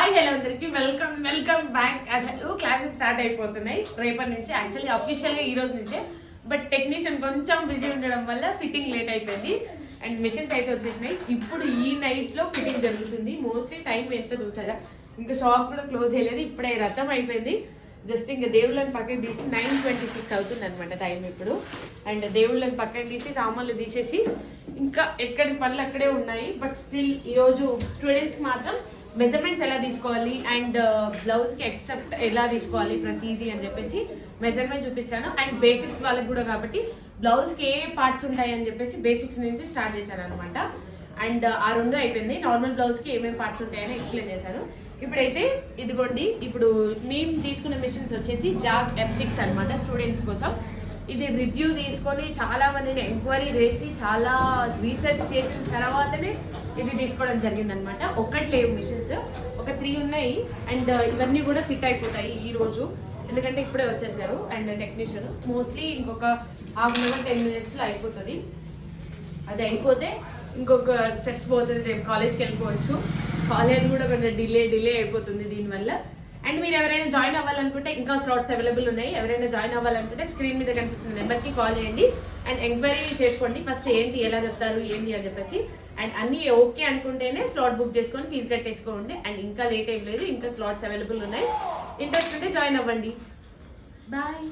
Hi hello అందరికి welcome back. అసలు classes start అయిపోతున్నాయి రేపటి నుంచి, యాక్చువల్లీ అఫీషియల్గా ఈ రోజు నుంచే. బట్ టెక్నీషియన్ కొంచెం బిజీ ఉండడం వల్ల ఫిట్టింగ్ లేట్ అయిపోయింది అండ్ మిషన్స్ అయితే వచ్చేసినాయి. ఇప్పుడు ఈ నైట్ లో ఫిట్టింగ్ జరుగుతుంది. మోస్ట్లీ టైం ఎంత చూసారా, ఇంకా షాప్ కూడా క్లోజ్ చేయలేదు, ఇప్పుడే రథం అయిపోయింది. జస్ట్ ఇంకా దేవుళ్ళని పక్కన తీసి 9:26 అవుతుంది అనమాట టైం ఇప్పుడు. అండ్ దేవుళ్ళని పక్కన తీసి సామాన్లు తీసేసి ఇంకా ఎక్కడి పనులు అక్కడే ఉన్నాయి. బట్ స్టిల్ ఈరోజు స్టూడెంట్స్కి మాత్రం మెజర్మెంట్స్ ఎలా తీసుకోవాలి అండ్ బ్లౌజ్కి ఎక్సెప్ట్ ఎలా తీసుకోవాలి ప్రతిదీ అని చెప్పేసి మెజర్మెంట్ చూపించాను. అండ్ బేసిక్స్ వాళ్ళకి కూడా కాబట్టి బ్లౌజ్కి ఏ పార్ట్స్ ఉంటాయి అని చెప్పేసి బేసిక్స్ నుంచి స్టార్ట్ చేశాను అనమాట. అండ్ ఆ రెండు అయిపోయింది. నార్మల్ బ్లౌజ్కి ఏమేమి పార్ట్స్ ఉంటాయని ఎక్స్ప్లెయిన్ చేశాను. ఇప్పుడైతే ఇదిగోండి, ఇప్పుడు మేము తీసుకున్న మిషన్స్ వచ్చేసి జాగ్ F6 అనమాట స్టూడెంట్స్ కోసం. ఇది రివ్యూ తీసుకొని చాలా మందిని ఎంక్వైరీ చేసి చాలా రీసెర్చ్ చేసిన తర్వాతనే ఇది తీసుకోవడం జరిగిందనమాట. ఒక్కటి లేవు మిషన్స్, ఒక 3 ఉన్నాయి. అండ్ ఇవన్నీ కూడా ఫిట్ అయిపోతాయి ఈ రోజు, ఎందుకంటే ఇప్పుడే వచ్చేసారు. అండ్ టెక్నీషియన్ మోస్ట్లీ ఇంకొక హాఫ్ అన్ అవర్ 10 minutesలో అయిపోతుంది. అది అయిపోతే ఇంకొక స్ట్రెస్ పోతుంది, రేపు కాలేజ్కి వెళ్ళిపోవచ్చు. కాలేజ్ కూడా కొంచెం డిలే అయిపోతుంది దీనివల్ల. అండ్ మీరు ఎవరైనా జాయిన్ అవ్వాలనుకుంటే ఇంకా స్లాట్స్ అవైలబుల్ ఉన్నాయి. ఎవరైనా జాయిన్ అవ్వాలనుకుంటే స్క్రీన్ మీద కనిపిస్తున్న నెంబర్కి కాల్ చేయండి అండ్ ఎంక్వైరీ చేసుకోండి. ఫస్ట్ ఏంటి, ఎలా చెప్తారు, ఏంటి అని చెప్పేసి. అండ్ అన్నీ ఓకే అనుకుంటేనే స్లాట్ బుక్ చేసుకొని ఫీజు కట్టేసుకోండి. అండ్ ఇంకా లేట్ ఏం లేదు, ఇంకా స్లాట్స్ అవైలబుల్ ఉన్నాయి. ఇంట్రెస్ట్ ఉంటే జాయిన్ అవ్వండి. బాయ్.